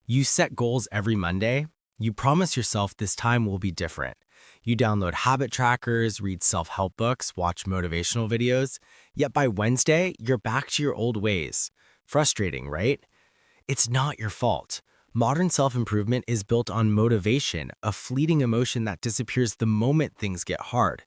You set goals every Monday. You promise yourself this time will be different. You download habit trackers, read self-help books, watch motivational videos. Yet by Wednesday, you're back to your old ways. Frustrating, right? It's not your fault. Modern self-improvement is built on motivation, a fleeting emotion that disappears the moment things get hard.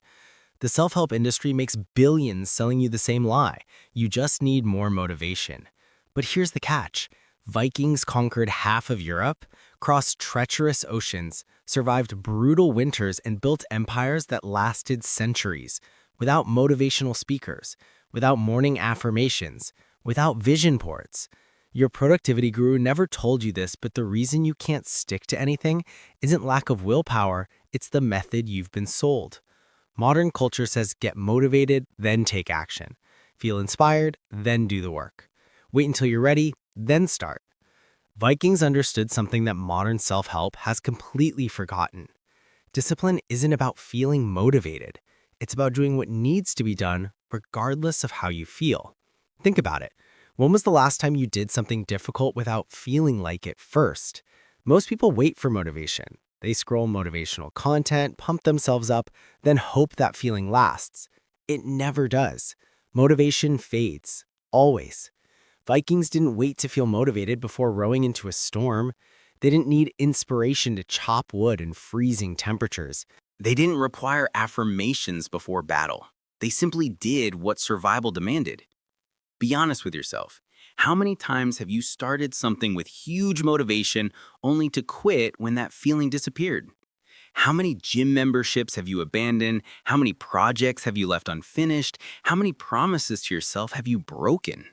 The self-help industry makes billions selling you the same lie. You just need more motivation. But here's the catch. Vikings conquered half of Europe, crossed treacherous oceans, survived brutal winters, and built empires that lasted centuries without motivational speakers, without morning affirmations, without vision boards. Your productivity guru never told you this, but the reason you can't stick to anything isn't lack of willpower, it's the method you've been sold. Modern culture says get motivated, then take action. Feel inspired, then do the work. Wait until you're ready, then start. Vikings understood something that modern self-help has completely forgotten. Discipline isn't about feeling motivated. It's about doing what needs to be done regardless of how you feel. Think about it. When was the last time you did something difficult without feeling like it first? Most people wait for motivation. They scroll motivational content, pump themselves up, then hope that feeling lasts. It never does. Motivation fades. Always. Vikings didn't wait to feel motivated before rowing into a storm. They didn't need inspiration to chop wood in freezing temperatures. They didn't require affirmations before battle. They simply did what survival demanded. Be honest with yourself. How many times have you started something with huge motivation only to quit when that feeling disappeared? How many gym memberships have you abandoned? How many projects have you left unfinished? How many promises to yourself have you broken?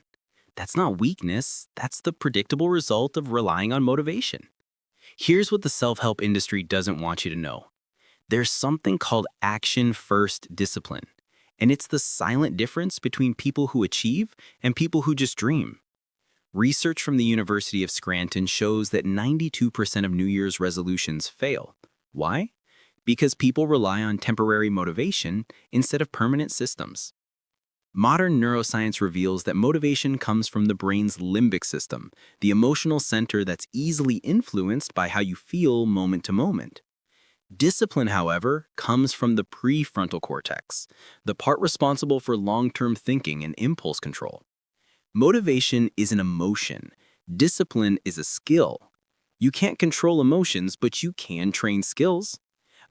That's not weakness, that's the predictable result of relying on motivation. Here's what the self-help industry doesn't want you to know. There's something called action-first discipline, and it's the silent difference between people who achieve and people who just dream. Research from the University of Scranton shows that 92% of New Year's resolutions fail. Why? Because people rely on temporary motivation instead of permanent systems. Modern neuroscience reveals that motivation comes from the brain's limbic system, the emotional center that's easily influenced by how you feel moment to moment. Discipline, however, comes from the prefrontal cortex, the part responsible for long-term thinking and impulse control. Motivation is an emotion. Discipline is a skill. You can't control emotions, but you can train skills.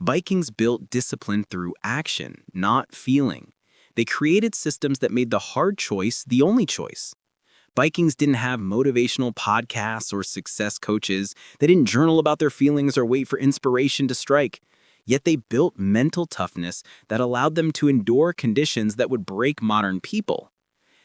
Vikings built discipline through action, not feeling. They created systems that made the hard choice the only choice. Vikings didn't have motivational podcasts or success coaches. They didn't journal about their feelings or wait for inspiration to strike. Yet they built mental toughness that allowed them to endure conditions that would break modern people.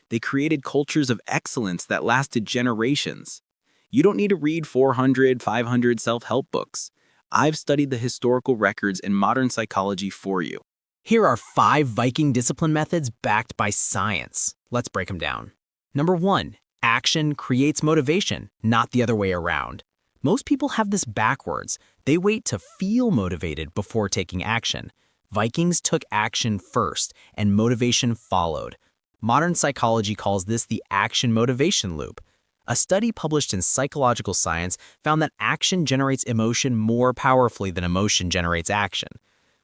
They created cultures of excellence that lasted generations. You don't need to read 400, 500 self-help books. I've studied the historical records in modern psychology for you. Here are 5 Viking discipline methods backed by science. Let's break them down. Number 1, action creates motivation, not the other way around. Most people have this backwards. They wait to feel motivated before taking action. Vikings took action first, and motivation followed. Modern psychology calls this the action-motivation loop. A study published in Psychological Science found that action generates emotion more powerfully than emotion generates action.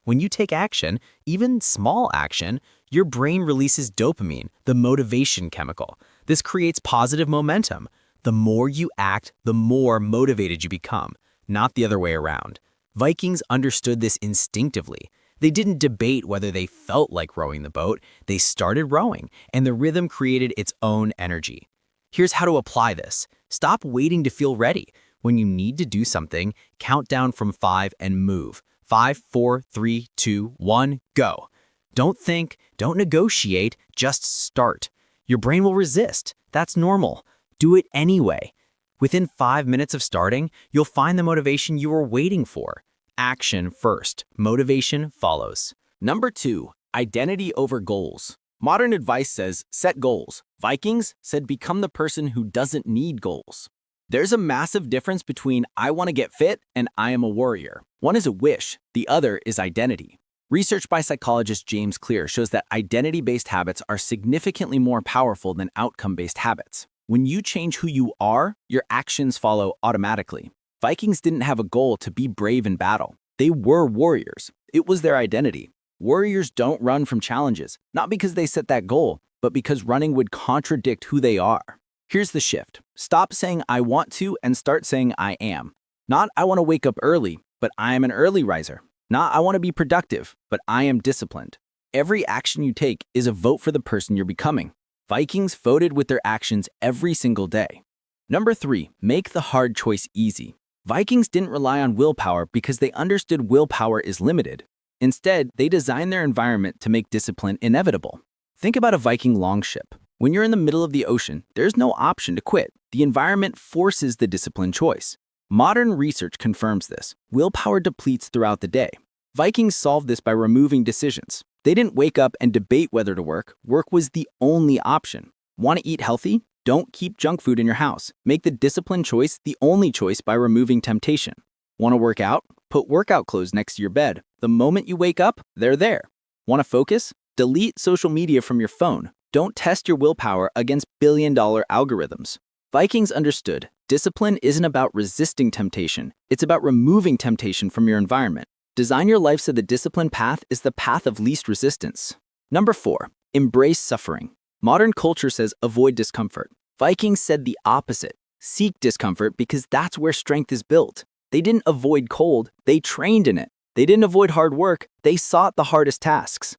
When you take action, even small action, your brain releases dopamine, the motivation chemical. This creates positive momentum. The more you act, the more motivated you become, not the other way around. Vikings understood this instinctively. They didn't debate whether they felt like rowing the boat. They started rowing, and the rhythm created its own energy. Here's how to apply this. Stop waiting to feel ready. When you need to do something, count down from 5 and move. 5, 4, 3, 2, 1, go. Don't think, don't negotiate, just start. Your brain will resist. That's normal. Do it anyway. Within 5 minutes of starting, you'll find the motivation you were waiting for. Action first, motivation follows. Number 2, identity over goals. Modern advice says set goals. Vikings said become the person who doesn't need goals. There's a massive difference between I want to get fit and I am a warrior. One is a wish, the other is identity. Research by psychologist James Clear shows that identity-based habits are significantly more powerful than outcome-based habits. When you change who you are, your actions follow automatically. Vikings didn't have a goal to be brave in battle. They were warriors. It was their identity. Warriors don't run from challenges, not because they set that goal, but because running would contradict who they are. Here's the shift. Stop saying I want to and start saying I am. Not I want to wake up early, but I am an early riser. Not I want to be productive, but I am disciplined. Every action you take is a vote for the person you're becoming. Vikings voted with their actions every single day. Number 3, make the hard choice easy. Vikings didn't rely on willpower because they understood willpower is limited. Instead, they designed their environment to make discipline inevitable. Think about a Viking longship. When you're in the middle of the ocean, there's no option to quit. The environment forces the disciplined choice. Modern research confirms this. Willpower depletes throughout the day. Vikings solved this by removing decisions. They didn't wake up and debate whether to work. Work was the only option. Want to eat healthy? Don't keep junk food in your house. Make the disciplined choice the only choice by removing temptation. Want to work out? Put workout clothes next to your bed. The moment you wake up, they're there. Want to focus? Delete social media from your phone. Don't test your willpower against billion-dollar algorithms. Vikings understood discipline isn't about resisting temptation. It's about removing temptation from your environment. Design your life so the disciplined path is the path of least resistance. Number 4, embrace suffering. Modern culture says avoid discomfort. Vikings said the opposite. Seek discomfort because that's where strength is built. They didn't avoid cold, they trained in it. They didn't avoid hard work, they sought the hardest tasks.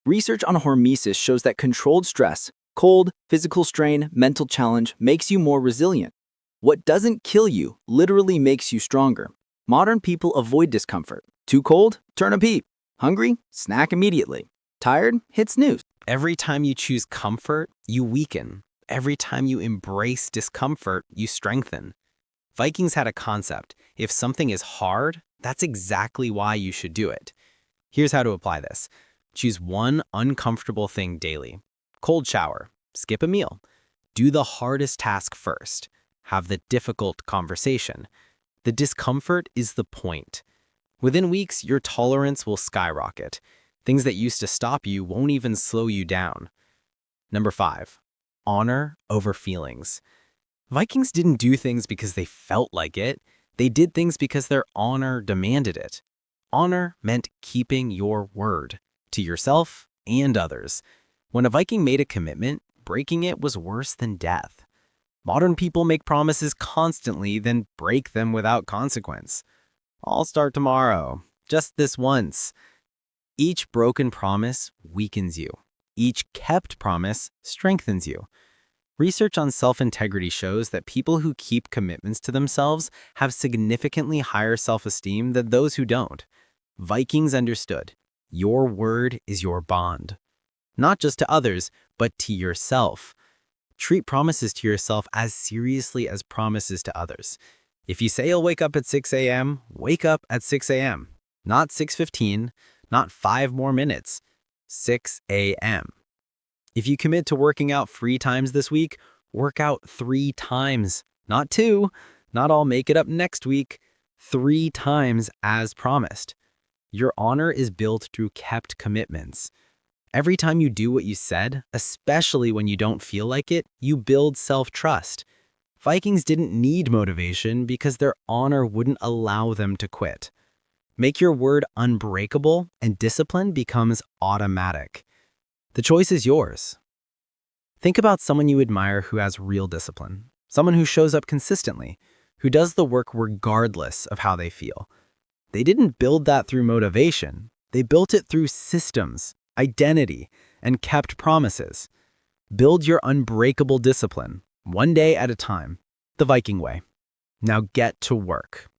Research on hormesis shows that controlled stress, cold, physical strain, mental challenge makes you more resilient. What doesn't kill you literally makes you stronger. Modern people avoid discomfort. Too cold? Turn a peep. Hungry? Snack immediately. Tired? Hit snooze. Every time you choose comfort, you weaken. Every time you embrace discomfort, you strengthen. Vikings had a concept. If something is hard, that's exactly why you should do it. Here's how to apply this. Choose one uncomfortable thing daily. Cold shower. Skip a meal. Do the hardest task first. Have the difficult conversation. The discomfort is the point. Within weeks, your tolerance will skyrocket. Things that used to stop you won't even slow you down. Number 5, honor over feelings. Vikings didn't do things because they felt like it. They did things because their honor demanded it. Honor meant keeping your word to yourself and others. When a Viking made a commitment, breaking it was worse than death. Modern people make promises constantly, then break them without consequence. I'll start tomorrow, just this once. Each broken promise weakens you. Each kept promise strengthens you. Research on self-integrity shows that people who keep commitments to themselves have significantly higher self-esteem than those who don't. Vikings understood, your word is your bond. Not just to others, but to yourself. Treat promises to yourself as seriously as promises to others. If you say you'll wake up at 6 a.m., wake up at 6 a.m. Not 6:15, not 5 more minutes. 6 a.m. If you commit to working out 3 times this week, work out 3 times. Not 2, not I'll make it up next week. 3 times as promised. Your honor is built through kept commitments. Every time you do what you said, especially when you don't feel like it, you build self-trust. Vikings didn't need motivation because their honor wouldn't allow them to quit. Make your word unbreakable and discipline becomes automatic. The choice is yours. Think about someone you admire who has real discipline. Someone who shows up consistently, who does the work regardless of how they feel. They didn't build that through motivation. They built it through systems, identity, and kept promises. Build your unbreakable discipline, one day at a time, the Viking way. Now get to work.